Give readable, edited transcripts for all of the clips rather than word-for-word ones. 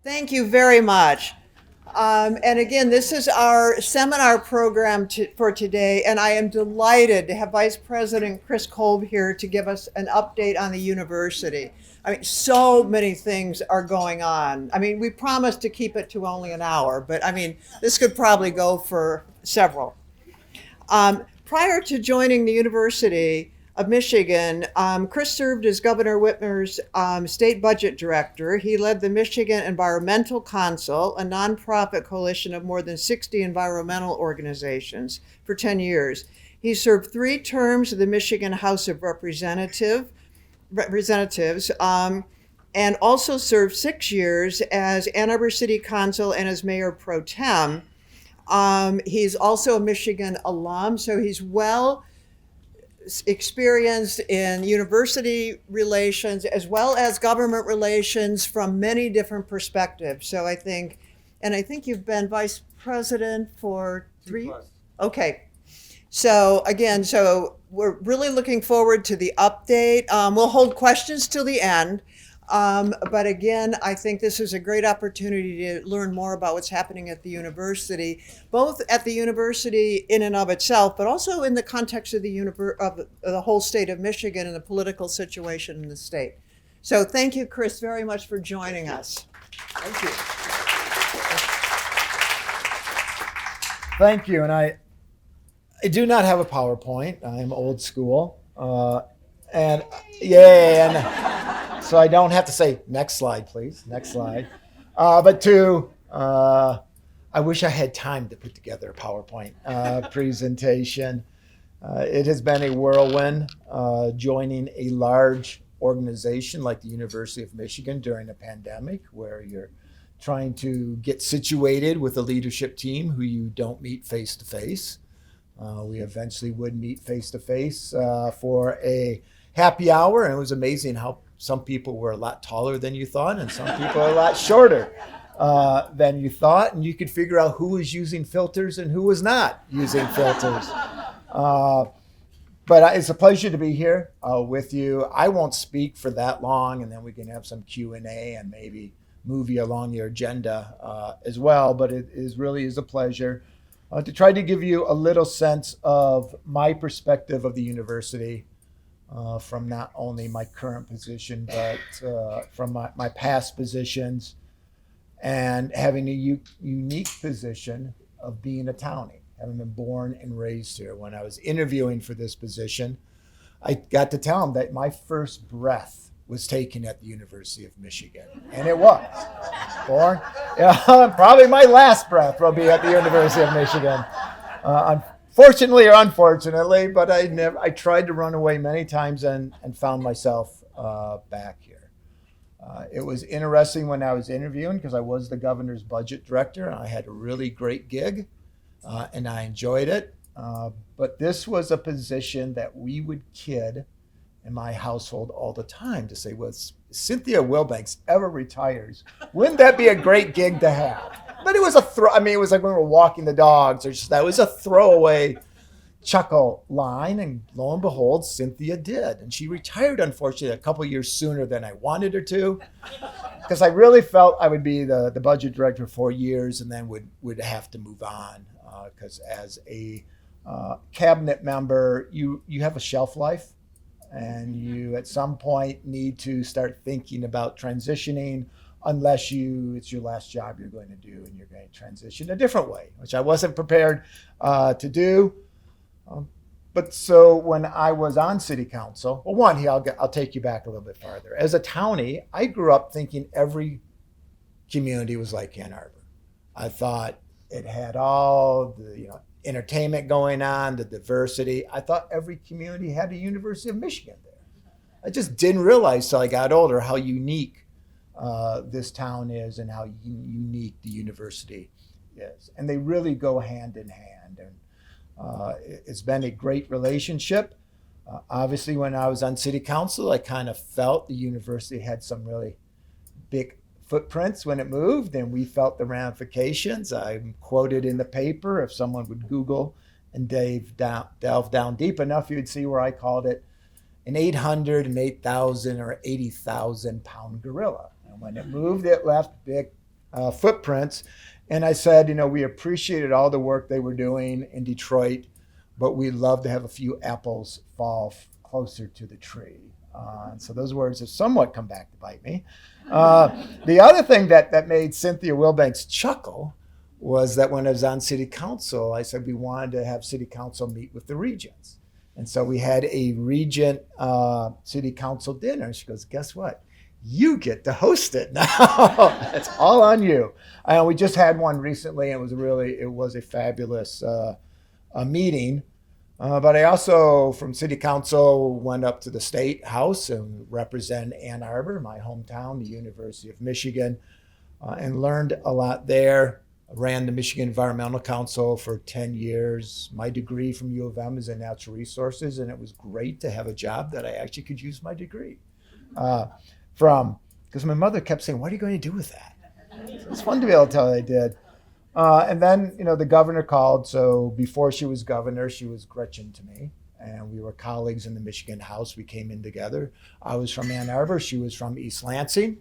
Thank you very much. And again, this is our seminar program for today, and I am delighted to have Vice President Kolb here to give us an update on the university. I mean, so many things are going on. I mean, we promised to keep it to only an hour, but I mean, this could probably go for several. Prior to joining the University of Michigan, Chris served as Governor Whitmer's state budget director. He led the Michigan Environmental Council, a nonprofit coalition of more than 60 environmental organizations, for 10 years. He served 3 terms of the Michigan House of Representatives, and also served 6 years as Ann Arbor City Council and as mayor pro tem. He's also a Michigan alum, so he's well experienced in university relations as well as government relations from many different perspectives. So I think you've been vice president for 3 years. Okay. So again, we're really looking forward to the update. We'll hold questions till the end. But again, I think this is a great opportunity to learn more about what's happening at the university, both at the university in and of itself, but also in the context of the whole state of Michigan and the political situation in the state. So thank you, Chris, very much for joining us. Thank you. Thank you. And I do not have a PowerPoint. I'm old school. And so I don't have to say, next slide, please, next slide. But two, I wish I had time to put together a PowerPoint presentation. It has been a whirlwind joining a large organization like the University of Michigan during a pandemic, where you're trying to get situated with a leadership team who you don't meet face to face. We eventually would meet face to face for a happy hour, and it was amazing how some people were a lot taller than you thought, and some people are a lot shorter than you thought, and you could figure out who was using filters and who was not using filters. But it's a pleasure to be here with you. I won't speak for that long, and then we can have some Q&A and maybe move you along your agenda as well. But it really is a pleasure to try to give you a little sense of my perspective of the university, from not only my current position, but from my past positions, and having a unique position of being a townie, having been born and raised here. When I was interviewing for this position, I got to tell them that my first breath was taken at the University of Michigan, and it was. Born, probably my last breath will be at the University of Michigan. Fortunately or unfortunately, but I tried to run away many times and found myself back here. It was interesting when I was interviewing because I was the governor's budget director, and I had a really great gig, and I enjoyed it. But this was a position that we would kid in my household all the time to say, well, if Cynthia Wilbanks ever retires, wouldn't that be a great gig to have? But it was it was like when we were walking the dogs, that was a throwaway chuckle line, and lo and behold, Cynthia did. And she retired, unfortunately, a couple years sooner than I wanted her to, because I really felt I would be the budget director for 4 years and then would have to move on, because as a cabinet member, you have a shelf life, and you at some point need to start thinking about transitioning, unless it's your last job you're going to do and you're going to transition a different way, which I wasn't prepared to do. But so when I was on city council, well, I'll take you back a little bit farther. As a townie, I grew up thinking every community was like Ann Arbor. I thought it had all the entertainment going on, the diversity. I thought every community had a University of Michigan there. I just didn't realize till I got older how unique this town is and how unique the university is. And they really go hand in hand. And it's been a great relationship. Obviously, when I was on city council, I kind of felt the university had some really big footprints when it moved, and we felt the ramifications. I'm quoted in the paper. If someone would Google and delve down deep enough, you'd see where I called it an 800,000 or 80,000 pound gorilla. And when it moved, it left big footprints. And I said, we appreciated all the work they were doing in Detroit, but we'd love to have a few apples fall closer to the tree. And so those words have somewhat come back to bite me. The other thing that made Cynthia Wilbanks chuckle was that when I was on city council, I said we wanted to have city council meet with the regents. And so we had a regent city council dinner. She goes, guess what? You get to host it now. It's all on you. We just had one recently, and it was a fabulous meeting. But I also, from city council, went up to the state house and represent Ann Arbor, my hometown, the University of Michigan, and learned a lot there. I ran the Michigan Environmental Council for 10 years. My degree from U of M is in natural resources, and it was great to have a job that I actually could use my degree because my mother kept saying, what are you going to do with that? So it's fun to be able to tell her I did. And then, the governor called. So before she was governor, she was Gretchen to me. And we were colleagues in the Michigan House. We came in together. I was from Ann Arbor. She was from East Lansing.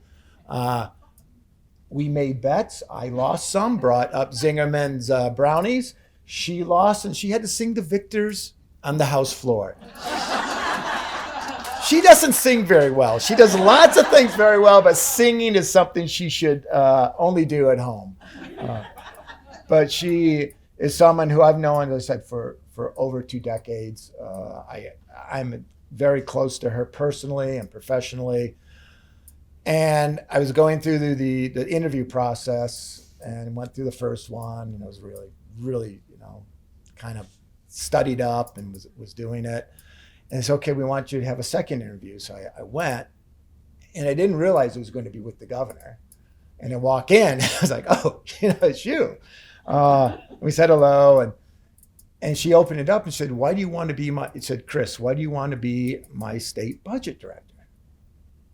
We made bets. I lost some, brought up Zingerman's brownies. She lost, and she had to sing the victors on the House floor. She doesn't sing very well. She does lots of things very well, but singing is something she should only do at home. But she is someone who I've known, as I said, for over 2 decades. I'm very close to her personally and professionally. And I was going through the interview process and went through the first one, and I was really, kind of studied up and was doing it. And it's okay, we want you to have a second interview. So I went, and I didn't realize it was going to be with the governor. And I walk in, I was like, oh, it's you. We said hello, and she opened it up and said, why do you want to be it said, Chris, why do you want to be my state budget director?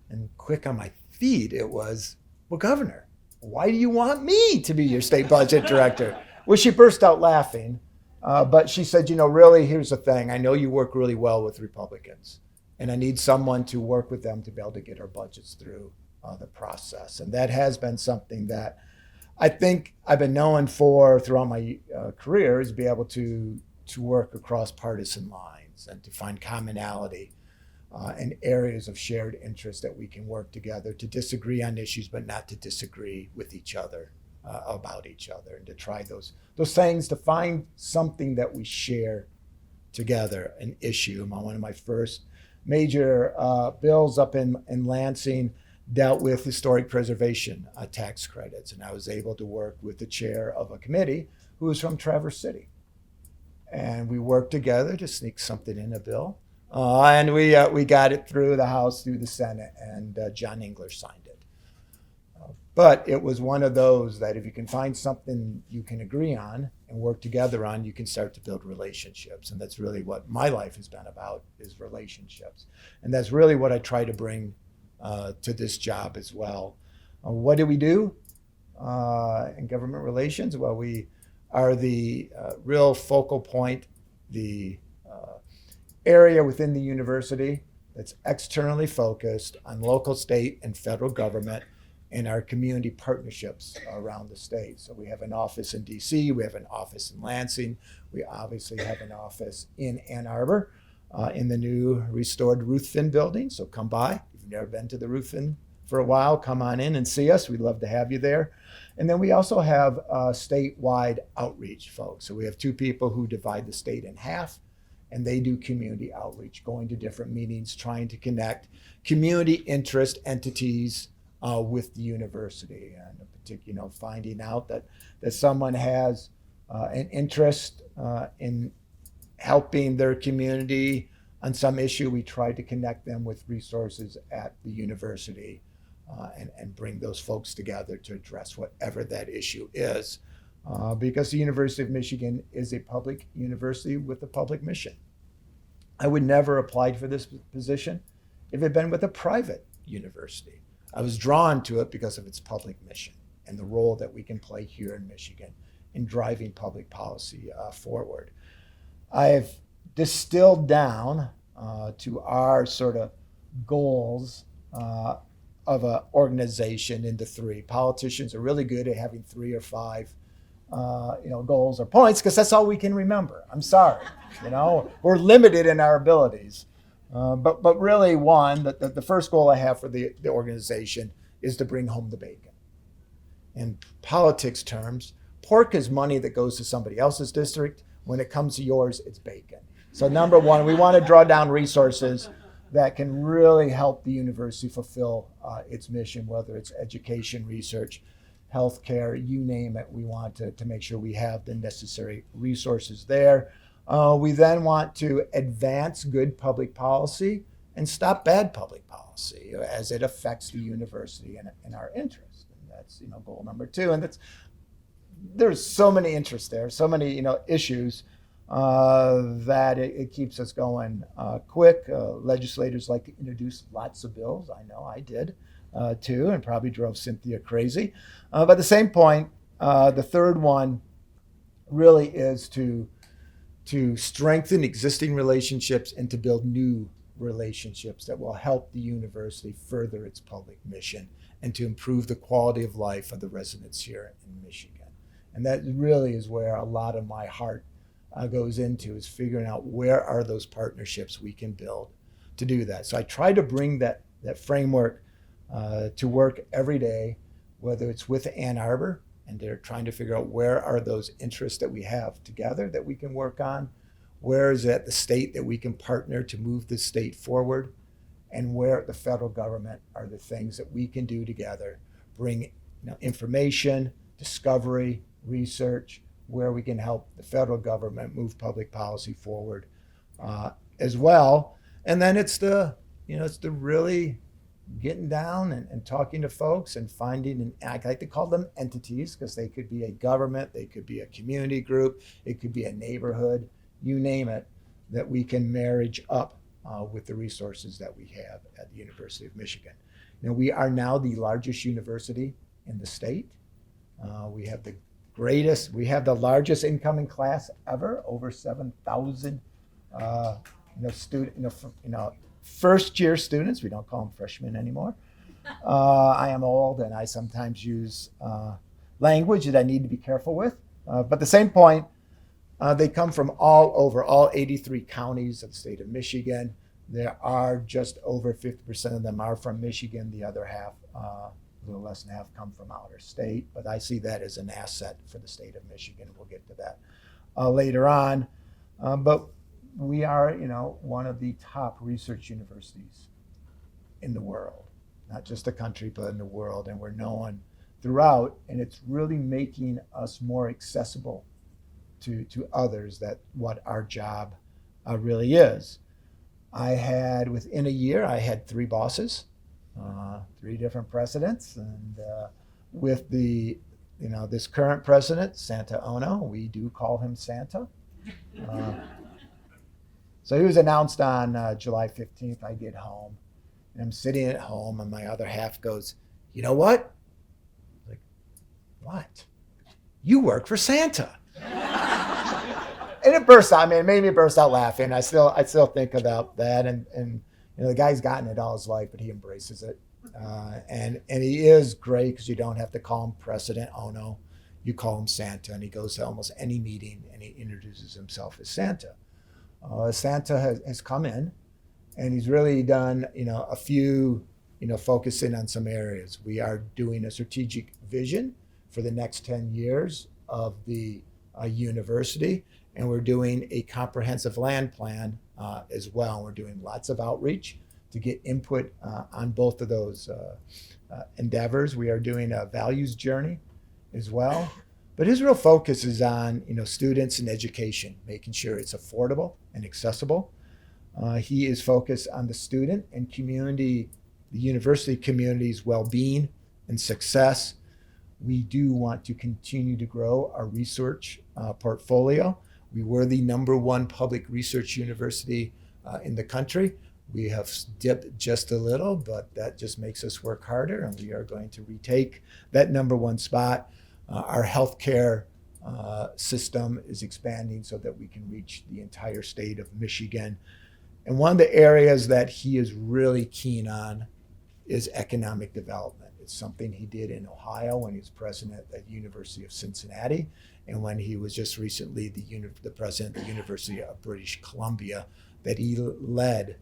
And quick on my feed, it was, well, Governor, why do you want me to be your state budget director? Well, she burst out laughing. But she said, really, here's the thing. I know you work really well with Republicans, and I need someone to work with them to be able to get our budgets through the process. And that has been something that I think I've been known for throughout my career, is be able to work across partisan lines and to find commonality and areas of shared interest that we can work together to disagree on issues, but not to disagree with each other. About each other, and to try those things, to find something that we share together, an issue. One of my first major bills up in Lansing dealt with historic preservation tax credits, and I was able to work with the chair of a committee who was from Traverse City, and we worked together to sneak something in a bill, and we got it through the House, through the Senate, and John English signed it. But it was one of those that if you can find something you can agree on and work together on, you can start to build relationships. And that's really what my life has been about, is relationships. And that's really what I try to bring to this job as well. What do we do in government relations? Well, we are the real focal point, the area within the university that's externally focused on local, state, and federal government in our community partnerships around the state. So we have an office in DC, we have an office in Lansing, we obviously have an office in Ann Arbor in the new restored Ruthven building. So come by. If you've never been to the Ruthven for a while, come on in and see us. We'd love to have you there. And then we also have statewide outreach folks. So we have 2 people who divide the state in half, and they do community outreach, going to different meetings, trying to connect community interest entities with the university, and finding out that someone has an interest in helping their community on some issue. We try to connect them with resources at the university and bring those folks together to address whatever that issue is, because the University of Michigan is a public university with a public mission. I would never applied for this position if it had been with a private university. I was drawn to it because of its public mission and the role that we can play here in Michigan in driving public policy forward. I've distilled down to our sort of goals of an organization into three. Politicians are really good at having 3 or 5 goals or points because that's all we can remember. I'm sorry, we're limited in our abilities. But really, the first goal I have for the organization is to bring home the bacon. In politics terms, pork is money that goes to somebody else's district. When it comes to yours, it's bacon. So number one, we want to draw down resources that can really help the university fulfill its mission, whether it's education, research, healthcare, you name it. We want to make sure we have the necessary resources there. We then want to advance good public policy and stop bad public policy as it affects the university and our interest. And that's goal number 2. And there's so many interests there, so many issues that it keeps us going quick. Legislators like to introduce lots of bills. I know I did too, and probably drove Cynthia crazy. But at the same point, the third one really is to strengthen existing relationships and to build new relationships that will help the university further its public mission and to improve the quality of life of the residents here in Michigan. And that really is where a lot of my heart goes into, is figuring out where are those partnerships we can build to do that. So I try to bring that framework to work every day, whether it's with Ann Arbor, and they're trying to figure out where are those interests that we have together that we can work on, where is it the state that we can partner to move the state forward, and where at the federal government are the things that we can do together, bring information, discovery, research, where we can help the federal government move public policy forward as well. And then it's the really getting down and talking to folks and finding, and I like to call them entities, because they could be a government, they could be a community group, it could be a neighborhood, you name it, that we can marriage up with the resources that we have at the University of Michigan. We are now the largest university in the state. We have the largest incoming class ever, over 7,000 first year students. We don't call them freshmen anymore. I am old and I sometimes use language that I need to be careful with. But at the same point, they come from all 83 counties of the state of Michigan. There are just over 50% of them are from Michigan. The other half, a little less than half, come from outer state. But I see that as an asset for the state of Michigan. We'll get to that later on. But we are, one of the top research universities in the world, not just the country, but in the world. And we're known throughout, and it's really making us more accessible to others, that what our job really is. Within a year, I had 3 bosses, 3 different presidents. And with this current president, Santa Ono, we do call him Santa. So he was announced on July 15th. I get home, and I'm sitting at home, and my other half goes, "You know what?" I'm like, "What?" "You work for Santa." And it burst out. It made me burst out laughing. I still think about that. And the guy's gotten it all his life, but he embraces it. And he is great, because you don't have to call him President Ono. You call him Santa, and he goes to almost any meeting, and he introduces himself as Santa. Santa has come in, and he's really done, a few, focusing on some areas. We are doing a strategic vision for the next 10 years of the university, and we're doing a comprehensive land plan as well. We're doing lots of outreach to get input on both of those endeavors. We are doing a values journey as well. But his real focus is on, students and education, making sure it's affordable and accessible. He is focused on the student and community, the university community's well-being and success. We do want to continue to grow our research portfolio. We were the #1 public research university in the country. We have dipped just a little, but that just makes us work harder, and we are going to retake that #1 spot. Our healthcare system is expanding so that we can reach the entire state of Michigan. And one of the areas that he is really keen on is economic development. It's something he did in Ohio when he was president at the University of Cincinnati, and when he was just recently the president of the University of British Columbia, that he led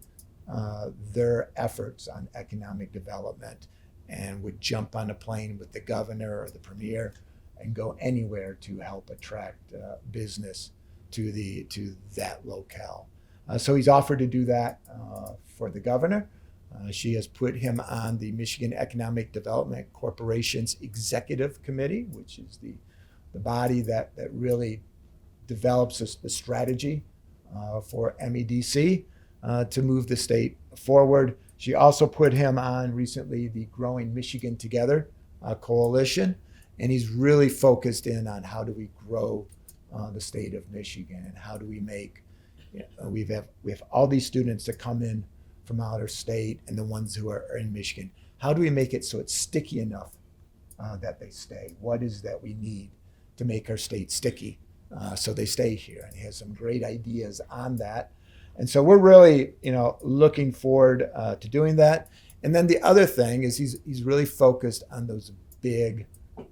their efforts on economic development and would jump on a plane with the governor or the premier and go anywhere to help attract business to that locale. So he's offered to do that for the governor. She has put him on the Michigan Economic Development Corporation's Executive Committee, which is the body that really develops the strategy for MEDC to move the state forward. She also put him on recently the Growing Michigan Together coalition, and he's really focused in on how do we grow the state of Michigan and how do we make, we have all these students that come in from outer state and the ones who are in Michigan. How do we make it so it's sticky enough that they stay? What is that we need to make our state sticky so they stay here? And he has some great ideas on that. And so we're really, looking forward to doing that. And then the other thing is he's really focused on those big,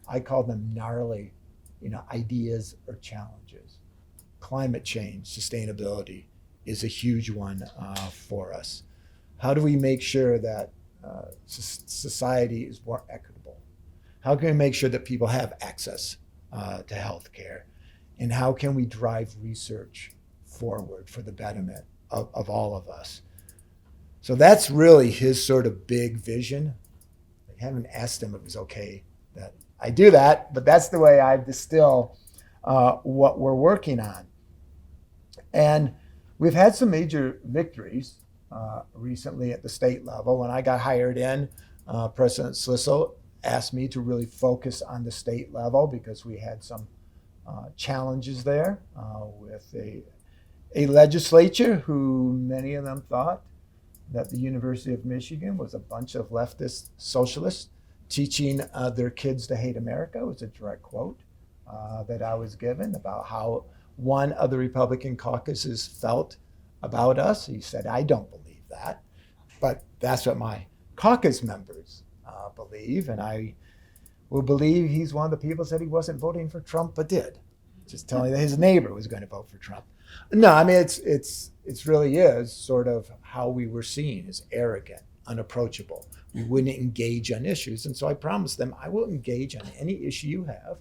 I call them gnarly, ideas or challenges. Climate change, sustainability is a huge one for us. How do we make sure that society is more equitable? How can we make sure that people have access to health care? And how can we drive research forward for the betterment of all of us? So that's really his sort of big vision. I haven't asked him if it was okay that I do that, but that's the way I distill what we're working on. And we've had some major victories recently at the state level. When I got hired in, President Slissel asked me to really focus on the state level because we had some challenges there with a legislature who many of them thought that the University of Michigan was a bunch of leftist socialists teaching their kids to hate America. It was a direct quote that I was given about how one of the Republican caucuses felt about us. He said, I don't believe that, but that's what my caucus members believe. And I will believe he's one of the people who said he wasn't voting for Trump, but did. Just telling that his neighbor was going to vote for Trump. No, I mean, it's really is sort of how we were seen as arrogant, unapproachable. We wouldn't engage on issues. And so I promised them I will engage on any issue you have,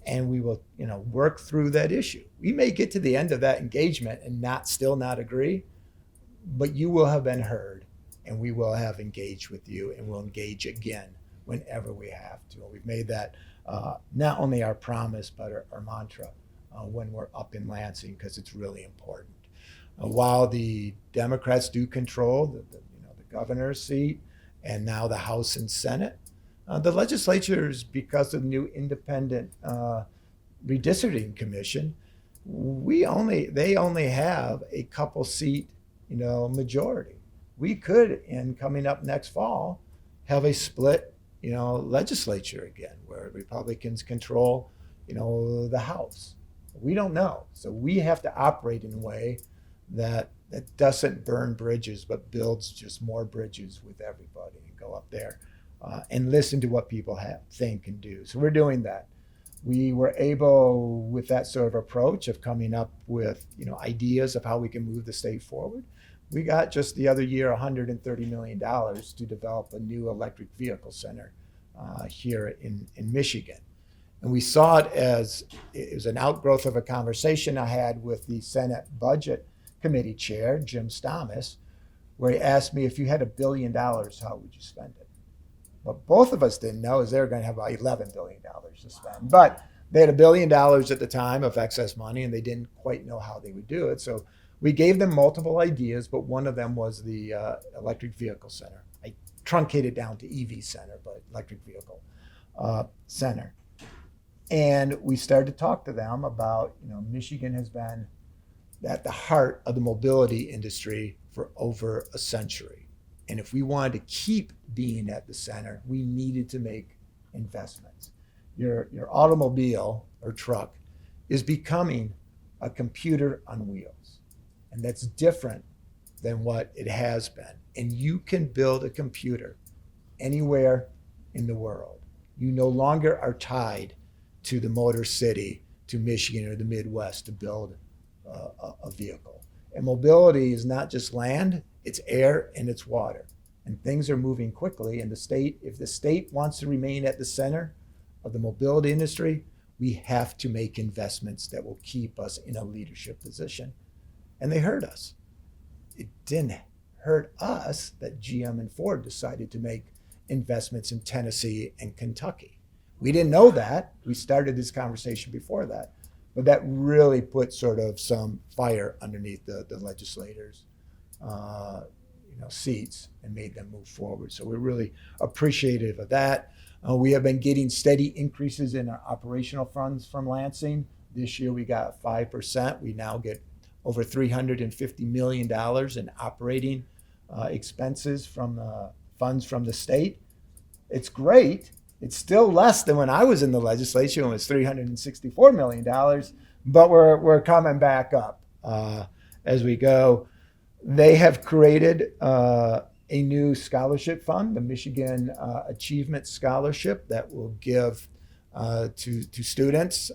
and we will, work through that issue. We may get to the end of that engagement and still not agree, but you will have been heard, and we will have engaged with you, and we'll engage again whenever we have to. And we've made that not only our promise, but our mantra when we're up in Lansing, because it's really important. While the Democrats do control the governor's seat and now the House and Senate, the legislatures, because of the new independent redistricting commission, they only have a couple seat majority. We could, in coming up next fall, have a split legislature again, where Republicans control the House. We don't know, so we have to operate in a way that doesn't burn bridges, but builds just more bridges with everybody, and go up there and listen to what people think and do. So we're doing that. We were able, with that sort of approach of coming up with ideas of how we can move the state forward. We got just the other year $130 million to develop a new electric vehicle center here in Michigan. And we saw it as it was an outgrowth of a conversation I had with the Senate Budget Committee Chair, Jim Stamas, where he asked me, if you had $1 billion, how would you spend it? What both of us didn't know is they were going to have about $11 billion to spend. But they had $1 billion at the time of excess money, and they didn't quite know how they would do it. So we gave them multiple ideas, but one of them was the electric vehicle center. I truncated down to EV center, but electric vehicle center. And we started to talk to them about, Michigan has been at the heart of the mobility industry for over a century. And if we wanted to keep being at the center, we needed to make investments. Your automobile or truck is becoming a computer on wheels. And that's different than what it has been. And you can build a computer anywhere in the world. You no longer are tied to the Motor City, to Michigan or the Midwest to build a vehicle. And mobility is not just land, it's air and it's water. And things are moving quickly. And if the state wants to remain at the center of the mobility industry, we have to make investments that will keep us in a leadership position. And they hurt us. It didn't hurt us that GM and Ford decided to make investments in Tennessee and Kentucky. We didn't know that. We started this conversation before that. But that really put sort of some fire underneath the legislators' seats and made them move forward. So we're really appreciative of that. We have been getting steady increases in our operational funds from Lansing. This year we got 5%. We now get over $350 million in operating expenses from funds from the state. It's great. It's still less than when I was in the legislature when it was $364 million, but we're coming back up as we go. They have created a new scholarship fund, the Michigan Achievement Scholarship, that will give to students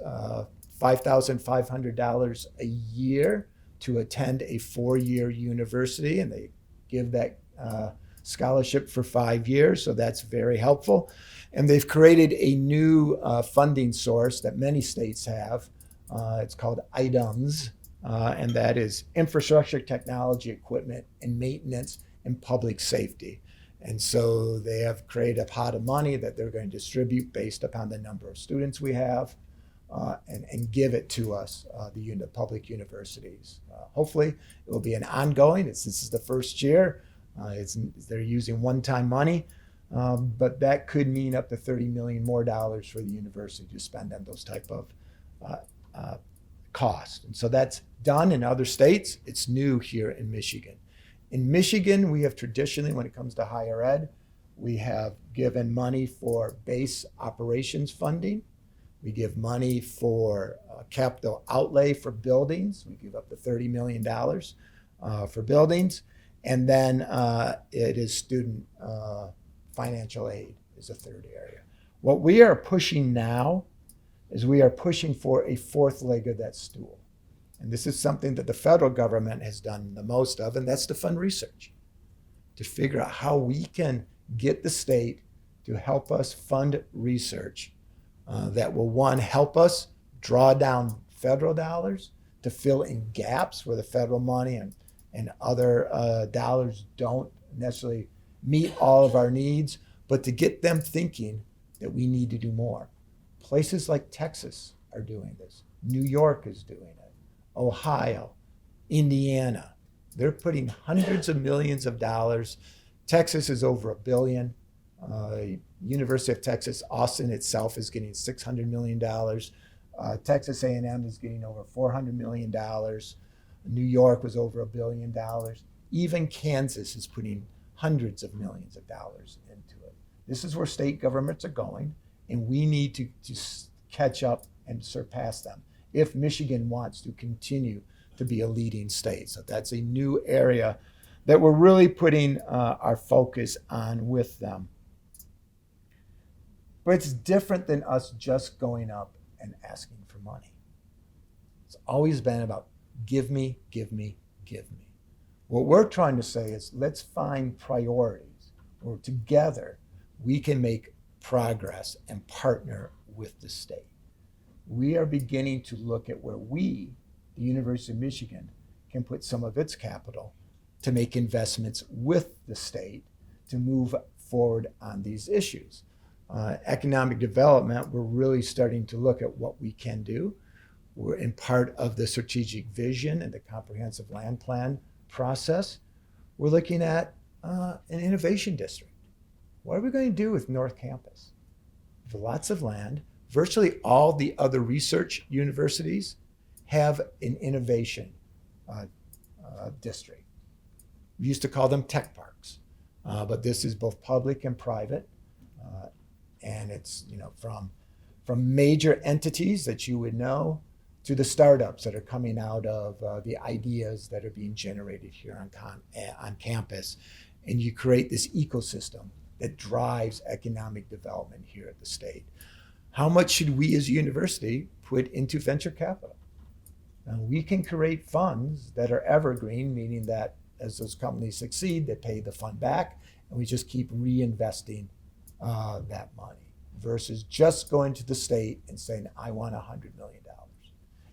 $5,500 a year to attend a 4-year university, and they give that scholarship for 5 years, so that's very helpful. And they've created a new funding source that many states have. It's called IDEMS, and that is infrastructure, technology, equipment, and maintenance and public safety. And so they have created a pot of money that they're going to distribute based upon the number of students we have and give it to us, the public universities. Hopefully it will be an ongoing. This is the first year. They're using one-time money, but that could mean up to $30 million more for the university to spend on those type of costs. And so that's done in other states. It's new here in Michigan. In Michigan, we have traditionally, when it comes to higher ed, we have given money for base operations funding. We give money for capital outlay for buildings. We give up to $30 million for buildings. And then it is student financial aid is a third area. What we are pushing now is we are pushing for a fourth leg of that stool. And this is something that the federal government has done the most of, and that's to fund research, to figure out how we can get the state to help us fund research that will, one, help us draw down federal dollars to fill in gaps where the federal money and other dollars don't necessarily meet all of our needs, but to get them thinking that we need to do more. Places like Texas are doing this. New York is doing it. Ohio, Indiana, they're putting hundreds of millions of dollars. Texas is over $1 billion. University of Texas, Austin itself is getting $600 million. Texas A&M is getting over $400 million. New York was over $1 billion. Even Kansas is putting hundreds of millions of dollars into it. This is where state governments are going, and we need to catch up and surpass them if Michigan wants to continue to be a leading state. So that's a new area that we're really putting our focus on with them. But it's different than us just going up and asking for money. It's always been about give me, give me, give me. What we're trying to say is let's find priorities where together we can make progress and partner with the state. We are beginning to look at where we, the University of Michigan, can put some of its capital to make investments with the state to move forward on these issues. Economic development, we're really starting to look at what we can do. We're in part of the strategic vision and the comprehensive land plan process. We're looking at an innovation district. What are we going to do with North Campus? We have lots of land. Virtually all the other research universities have an innovation district. We used to call them tech parks, but this is both public and private. And it's from major entities that you would know to the startups that are coming out of the ideas that are being generated here on campus. And you create this ecosystem that drives economic development here at the state. How much should we as a university put into venture capital? Now, we can create funds that are evergreen, meaning that as those companies succeed, they pay the fund back, and we just keep reinvesting that money versus just going to the state and saying, I want $100 million.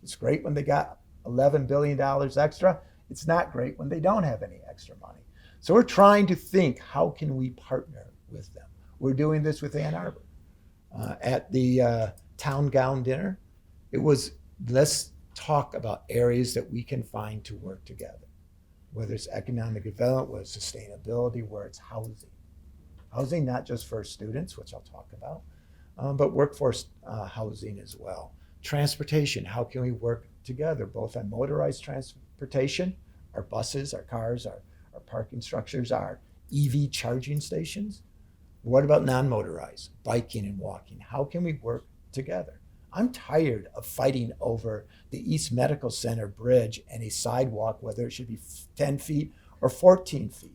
It's great when they got $11 billion extra. It's not great when they don't have any extra money. So we're trying to think, how can we partner with them? We're doing this with Ann Arbor. At the town gown dinner, it was, let's talk about areas that we can find to work together, whether it's economic development, whether it's sustainability, where it's housing. Housing, not just for students, which I'll talk about, but workforce housing as well. Transportation, how can we work together, both on motorized transportation, our buses, our cars, our parking structures, our EV charging stations? What about non-motorized, biking and walking? How can we work together? I'm tired of fighting over the East Medical Center bridge and a sidewalk, whether it should be 10 feet or 14 feet.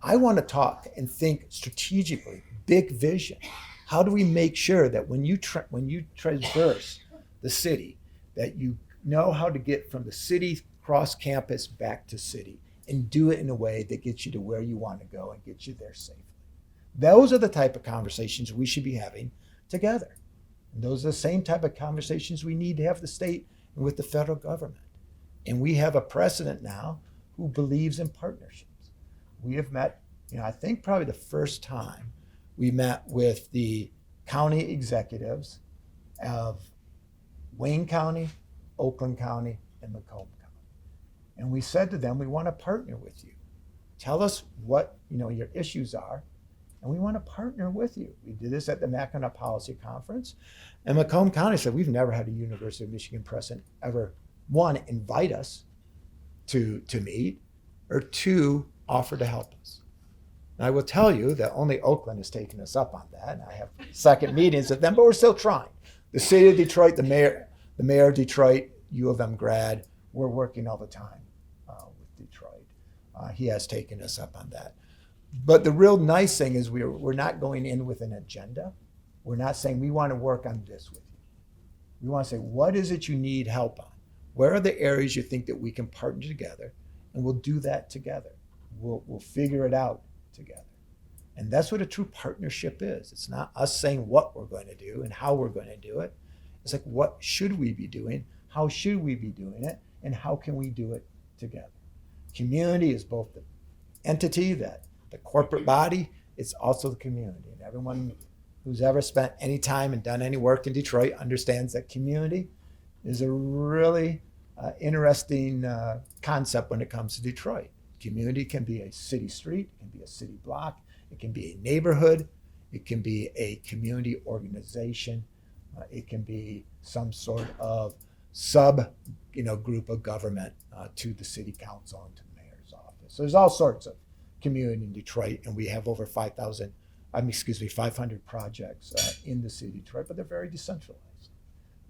I want to talk and think strategically, big vision. How do we make sure that when you traverse the city, that you know how to get from the city cross campus back to city and do it in a way that gets you to where you want to go and gets you there safely? Those are the type of conversations we should be having together. And those are the same type of conversations we need to have with the state and with the federal government. And we have a president now who believes in partnerships. We have met, I think probably the first time we met with the county executives of Wayne County, Oakland County, and Macomb County. And we said to them, we want to partner with you. Tell us what your issues are, and we want to partner with you. We did this at the Mackinac Policy Conference. And Macomb County said, we've never had a University of Michigan president ever, one, invite us to meet, or two, offer to help us. And I will tell you that only Oakland has taken us up on that. And I have second meetings with them, but we're still trying. The city of Detroit, the mayor of Detroit, U of M grad, we're working all the time with Detroit. He has taken us up on that. But the real nice thing is we're not going in with an agenda. We're not saying we want to work on this with you. We want to say, what is it you need help on? Where are the areas you think that we can partner together? And we'll do that together. We'll figure it out together. And that's what a true partnership is. It's not us saying what we're going to do and how we're going to do it. It's like, what should we be doing? How should we be doing it? And how can we do it together? Community is both the entity, that the corporate body, it's also the community. And everyone who's ever spent any time and done any work in Detroit understands that community is a really interesting concept when it comes to Detroit. Community can be a city street, it can be a city block, it can be a neighborhood, it can be a community organization, it can be some sort of group of government to the city council and to the mayor's office. So there's all sorts of community in Detroit, and we have over 500 projects in the city of Detroit, but they're very decentralized.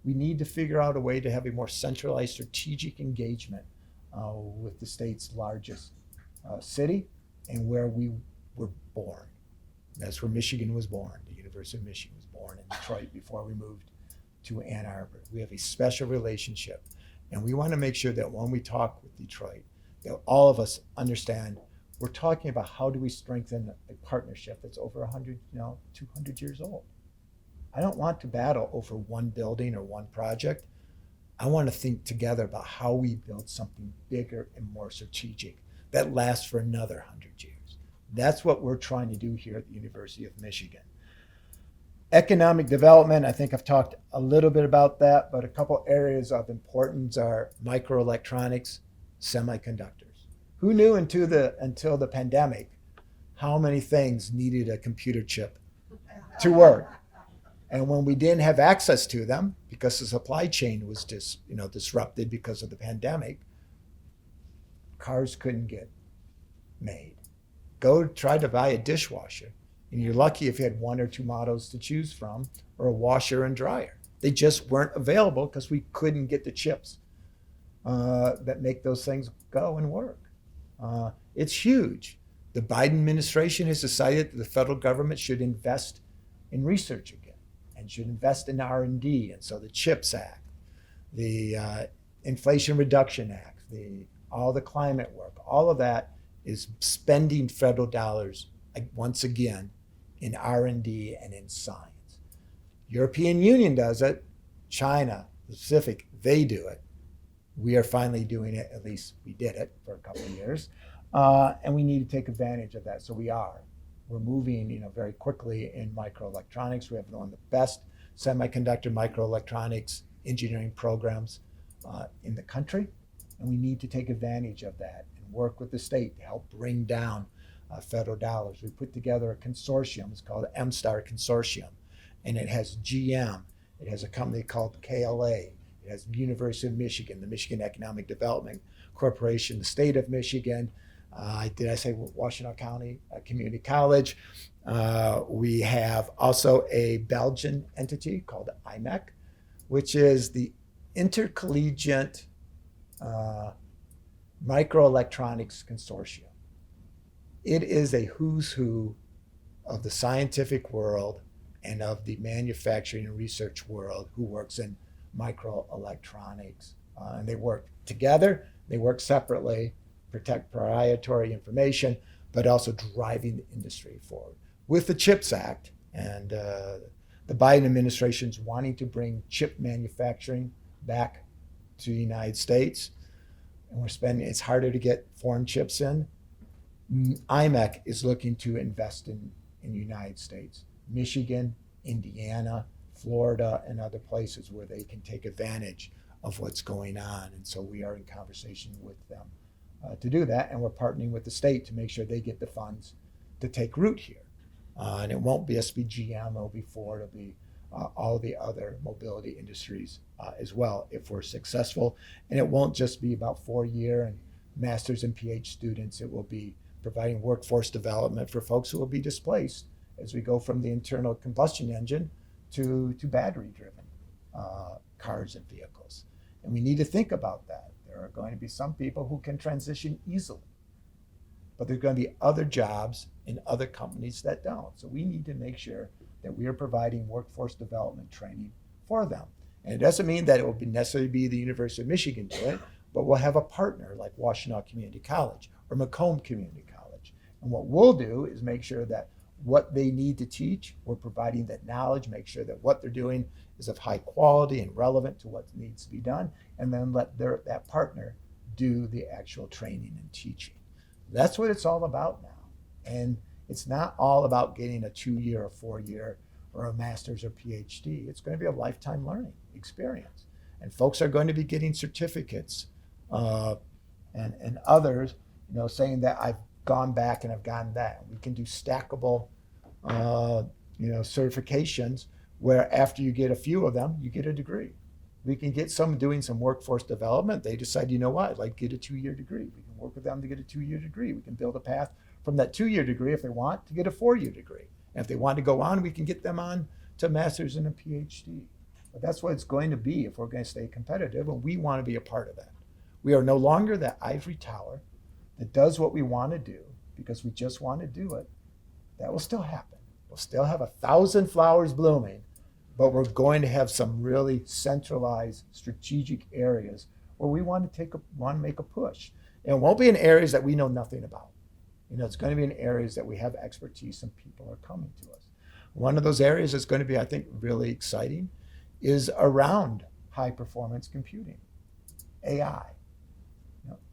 We need to figure out a way to have a more centralized strategic engagement with the state's largest city and where we were born. That's where Michigan was born. The University of Michigan was born in Detroit before we moved to Ann Arbor. We have a special relationship, and we want to make sure that when we talk with Detroit, that all of us understand we're talking about how do we strengthen a partnership that's over 100, 200 years old. I don't want to battle over one building or one project. I want to think together about how we build something bigger and more strategic that lasts for another 100 years. That's what we're trying to do here at the University of Michigan. Economic development, I think I've talked a little bit about that, but a couple areas of importance are microelectronics, semiconductors. Who knew until the pandemic how many things needed a computer chip to work? And when we didn't have access to them because the supply chain was disrupted because of the pandemic, cars couldn't get made. Go try to buy a dishwasher, and you're lucky if you had one or two models to choose from, or a washer and dryer. They just weren't available because we couldn't get the chips that make those things go and work. It's huge. The Biden administration has decided that the federal government should invest in research again and should invest in R&D. And so the CHIPS Act, the Inflation Reduction Act, all the climate work, all of that is spending federal dollars once again in R&D and in science. European Union does it. China, the Pacific, they do it. We are finally doing it. At least we did it for a couple of years. And we need to take advantage of that. So we're moving, very quickly in microelectronics. We have one of the best semiconductor microelectronics engineering programs in the country. And we need to take advantage of that and work with the state to help bring down federal dollars. We put together a consortium. It's called the MSTAR Consortium. And it has GM. It has a company called KLA. It has the University of Michigan, the Michigan Economic Development Corporation, the state of Michigan. Did I say Washington County Community College? We have also a Belgian entity called IMEC, which is the Intercollegiate Microelectronics Consortium. It is a who's who of the scientific world and of the manufacturing and research world who works in microelectronics. And they work together, they work separately, protect proprietary information, but also driving the industry forward. With the CHIPS Act and the Biden administration's wanting to bring chip manufacturing back to the United States, and it's harder to get foreign chips in. IMEC is looking to invest in the United States, Michigan, Indiana, Florida, and other places where they can take advantage of what's going on. And so we are in conversation with them to do that, and we're partnering with the state to make sure they get the funds to take root here. And it won't be SBGM, it'll be Ford, it'll be all the other mobility industries as well if we're successful. And it won't just be about 4-year and master's and PhD students. It will be providing workforce development for folks who will be displaced as we go from the internal combustion engine to battery-driven cars and vehicles. And we need to think about that. There are going to be some people who can transition easily, but there's going to be other jobs in other companies that don't. So we need to make sure that we are providing workforce development training for them. And it doesn't mean that it will necessarily be the University of Michigan do it, but we'll have a partner like Washington Community College or Macomb Community College. And what we'll do is make sure that what they need to teach, we're providing that knowledge, make sure that what they're doing is of high quality and relevant to what needs to be done, and then let that partner do the actual training and teaching. That's what it's all about now. And it's not all about getting a 2-year or 4-year or a master's or PhD. It's going to be a lifetime learning experience. And folks are going to be getting certificates and others, saying that I've gone back and I've gotten that. We can do stackable, certifications where after you get a few of them, you get a degree. We can get some doing some workforce development. They decide, I'd like to get a 2-year degree. We can work with them to get a 2-year degree. We can build a path from that 2-year degree, if they want, to get a 4-year degree. And if they want to go on, we can get them on to a master's and a PhD. But that's what it's going to be if we're going to stay competitive, and we want to be a part of that. We are no longer that ivory tower that does what we want to do because we just want to do it. That will still happen. We'll still have 1,000 flowers blooming, but we're going to have some really centralized strategic areas where we want to make a push. And it won't be in areas that we know nothing about. It's going to be in areas that we have expertise and people are coming to us. One of those areas that's going to be, I think, really exciting is around high performance computing, AI.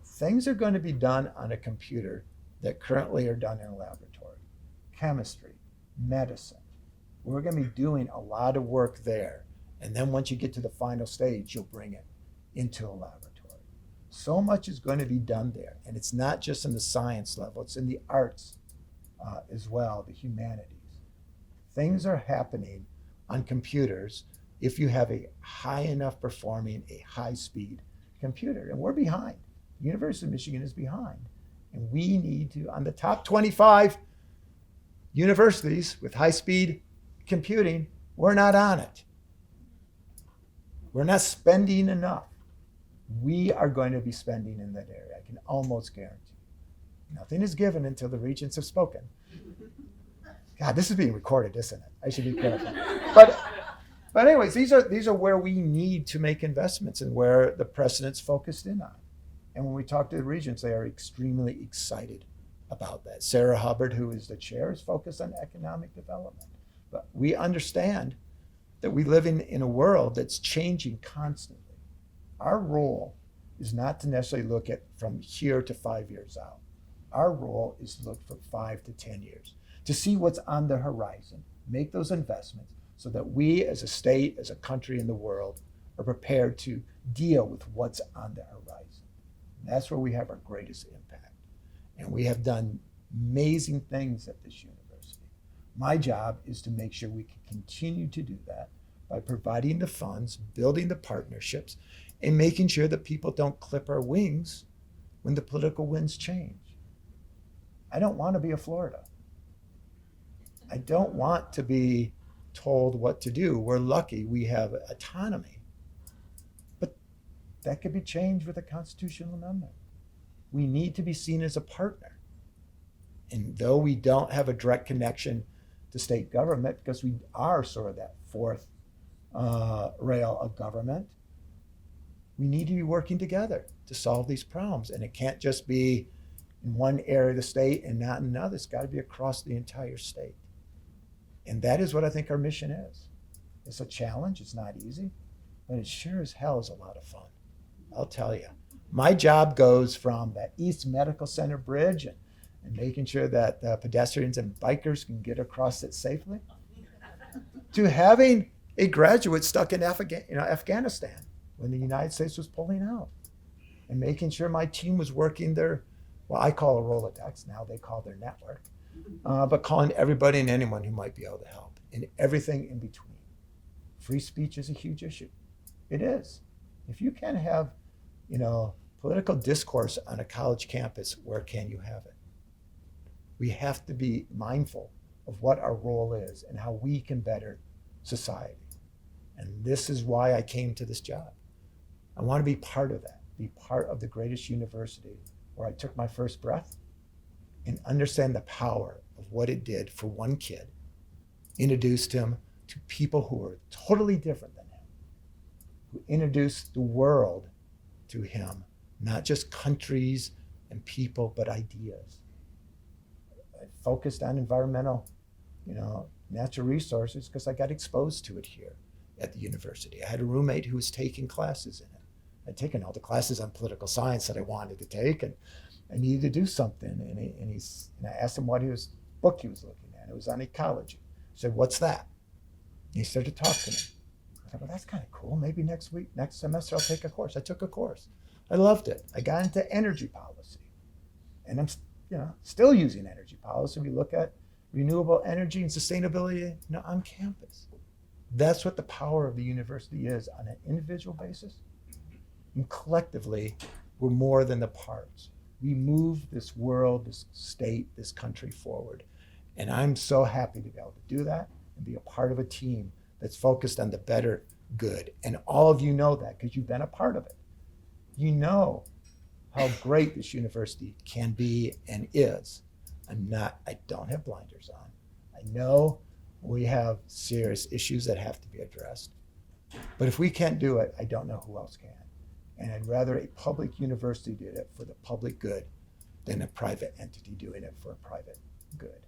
Things are going to be done on a computer that currently are done in a laboratory. Chemistry, medicine. We're going to be doing a lot of work there. And then once you get to the final stage, you'll bring it into a laboratory. So much is going to be done there. And it's not just in the science level, it's in the arts as well, the humanities. Things are happening on computers if you have a high enough performing, a high speed computer. And we're behind. The University of Michigan is behind. And we need to, on the top 25 universities with high speed computing, we're not on it. We're not spending enough. We are going to be spending in that area, I can almost guarantee. Nothing is given until the regents have spoken. God, this is being recorded, isn't it? I should be careful. But anyways, these are where we need to make investments and where the president's focused in on. And when we talk to the regents, they are extremely excited about that. Sarah Hubbard, who is the chair, is focused on economic development. But we understand that we live in a world that's changing constantly. Our role is not to necessarily look at from here to 5 years out. Our role is to look for 5 to 10 years, to see what's on the horizon, make those investments so that we as a state, as a country in the world, are prepared to deal with what's on the horizon. And that's where we have our greatest impact. And we have done amazing things at this university. My job is to make sure we can continue to do that by providing the funds, building the partnerships, and making sure that people don't clip our wings when the political winds change. I don't want to be a Florida. I don't want to be told what to do. We're lucky we have autonomy. But that could be changed with a constitutional amendment. We need to be seen as a partner. And though we don't have a direct connection to state government, because we are sort of that fourth rail of government, we need to be working together to solve these problems. And it can't just be in one area of the state and not in another. It's got to be across the entire state. And that is what I think our mission is. It's a challenge. It's not easy, but it sure as hell is a lot of fun. I'll tell you. My job goes from that East Medical Center bridge and making sure that pedestrians and bikers can get across it safely, to having a graduate stuck in Afghanistan when the United States was pulling out, and making sure my team was working their, well, I call a Rolodex, now they call their network, but calling everybody and anyone who might be able to help, and everything in between. Free speech is a huge issue. It is. If you can't have, political discourse on a college campus, where can you have it? We have to be mindful of what our role is and how we can better society. And this is why I came to this job. I want to be part of that, be part of the greatest university where I took my first breath and understand the power of what it did for one kid, introduced him to people who were totally different than him, who introduced the world to him, not just countries and people, but ideas. I focused on environmental, natural resources because I got exposed to it here at the university. I had a roommate who was taking classes in it. I'd taken all the classes on political science that I wanted to take, and I needed to do something. And I asked him what book he was looking at. It was on ecology. I said, "What's that?" And he started to talk to me. I thought, well, that's kind of cool. Maybe next semester, I'll take a course. I took a course. I loved it. I got into energy policy, and I'm, still using energy policy. We look at renewable energy and sustainability, on campus. That's what the power of the university is on an individual basis. And collectively, we're more than the parts. We move this world, this state, this country forward. And I'm so happy to be able to do that and be a part of a team that's focused on the better good. And all of you know that because you've been a part of it. You know how great this university can be and is. I don't have blinders on. I know we have serious issues that have to be addressed. But if we can't do it, I don't know who else can. And I'd rather a public university did it for the public good than a private entity doing it for a private good.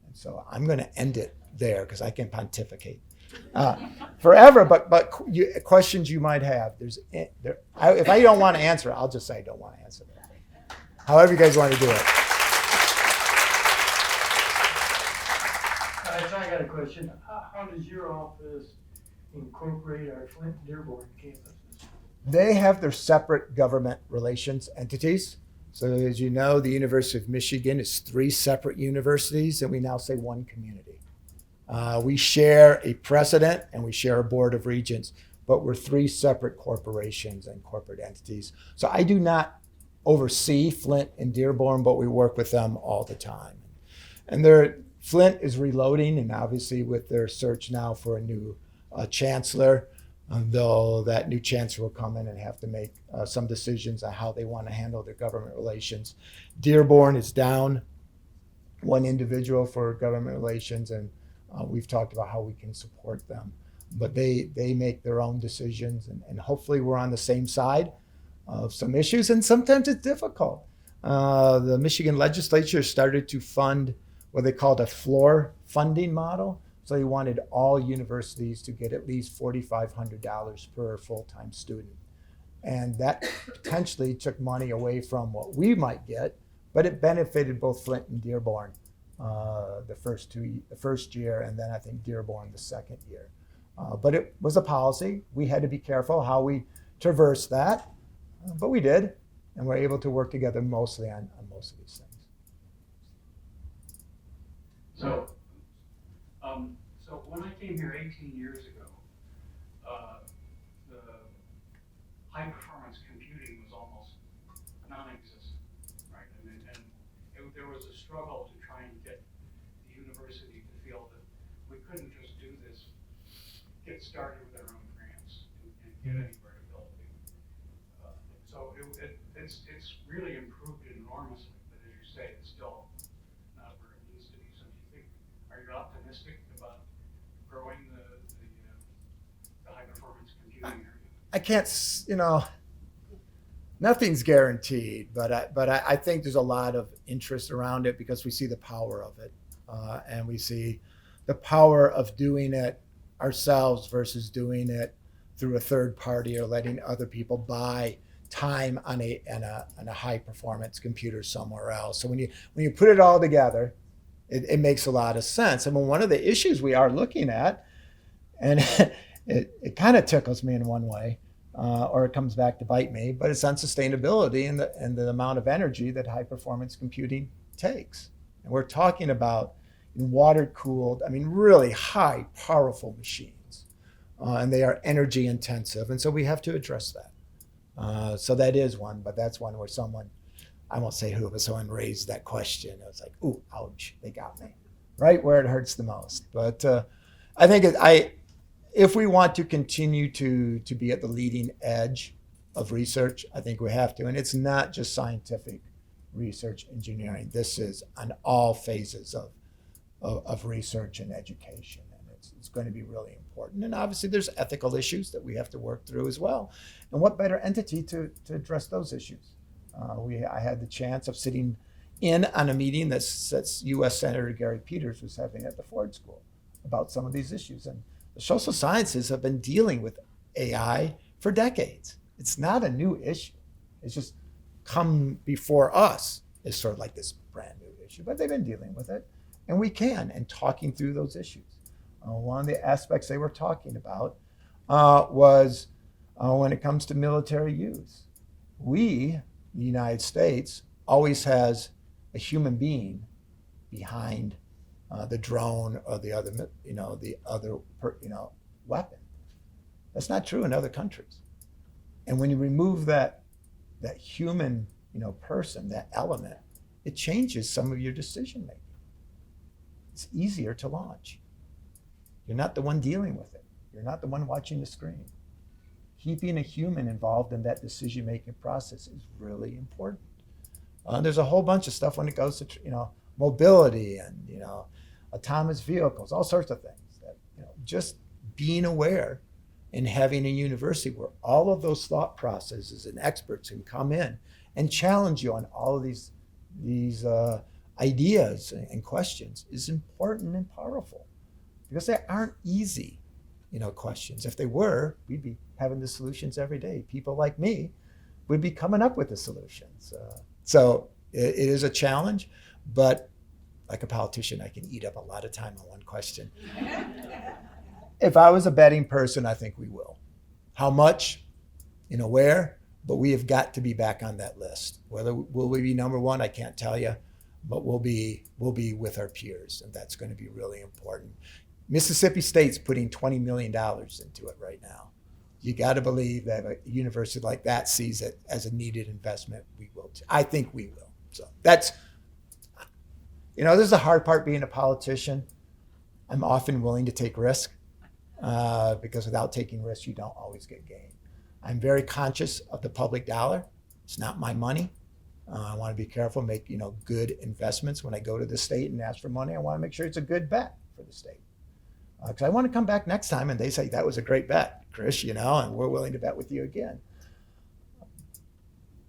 And so I'm going to end it there because I can pontificate forever. But questions you might have, if I don't want to answer it, I'll just say I don't want to answer it. However you guys want to do it. So I got a question. How does your office incorporate our Flint and Dearborn campuses? They have their separate government relations entities. So as you know, the University of Michigan is 3 separate universities, and we now say one community. We share a president and we share a board of regents, but we're 3 separate corporations and corporate entities. So I do not oversee Flint and Dearborn, but we work with them all the time. And Flint is reloading, and obviously with their search now for a new chancellor, though that new chancellor will come in and have to make some decisions on how they want to handle their government relations. Dearborn is down one individual for government relations, and we've talked about how we can support them. But they make their own decisions, and hopefully we're on the same side of some issues, and sometimes it's difficult. The Michigan legislature started to fund what they called a floor funding model. So they wanted all universities to get at least $4,500 per full-time student. And that potentially took money away from what we might get, but it benefited both Flint and Dearborn the first year, and then I think Dearborn the second year. But it was a policy. We had to be careful how we traversed that, but we did, and we're able to work together mostly on most of these things. So when I came here 18 years ago, the high performance computing was almost non-existent, right? There was a struggle to try and get the university to feel that we couldn't just do this, get started with our own grants and get anywhere to build it. So it's really improved enormously, but as you say, it's still not where it needs to be. So do you think, are you optimistic about growing the high performance computing area? I can't, nothing's guaranteed, but I think there's a lot of interest around it because we see the power of it, and we see the power of doing it ourselves versus doing it through a third party or letting other people buy time on a high performance computer somewhere else. So when you put it all together, it makes a lot of sense. I mean, one of the issues we are looking at, and it kind of tickles me in one way, or it comes back to bite me, but it's on sustainability and the amount of energy that high performance computing takes. And we're talking about water cooled, really high powerful machines, and they are energy intensive. And so we have to address that. So that is one, but that's one where someone, I won't say who, but someone raised that question. It was like, ooh, ouch, they got me, right where it hurts the most. But I think if we want to continue to be at the leading edge of research, I think we have to. And it's not just scientific research engineering. This is on all phases of research and education. And it's going to be really important. And obviously there's ethical issues that we have to work through as well. And what better entity to address those issues? I had the chance of sitting in on a meeting that U.S. Senator Gary Peters was having at the Ford School about some of these issues. And the social sciences have been dealing with AI for decades. It's not a new issue. It's just come before us as sort of like this brand new issue, but they've been dealing with it. And we can, and talking through those issues. One of the aspects they were talking about was when it comes to military use. We, the United States, always has a human being behind the drone or the other weapon. That's not true in other countries. And when you remove that human person, that element, it changes some of your decision making. It's easier to launch. You're not the one dealing with it. You're not the one watching the screen. Keeping a human involved in that decision-making process is really important. There's a whole bunch of stuff when it goes to mobility and autonomous vehicles, all sorts of things. That just being aware and having a university where all of those thought processes and experts can come in and challenge you on all of these ideas and questions is important and powerful, because they aren't easy questions. If they were, we'd be having the solutions every day. People like me would be coming up with the solutions. So it is a challenge, but like a politician, I can eat up a lot of time on one question. If I was a betting person, I think we will. How much, where, but we have got to be back on that list. Whether will we be number one, I can't tell you, but we'll be with our peers, and that's going to be really important. Mississippi State's putting $20 million into it right now. You got to believe that a university like that sees it as a needed investment. We will too. I think we will. So that's, this is the hard part being a politician. I'm often willing to take risk. because without taking risks, you don't always get gain. I'm very conscious of the public dollar. It's not my money. I want to be careful, make good investments. When I go to the state and ask for money, I want to make sure it's a good bet for the state. Because I want to come back next time and they say, that was a great bet, Chris, and we're willing to bet with you again.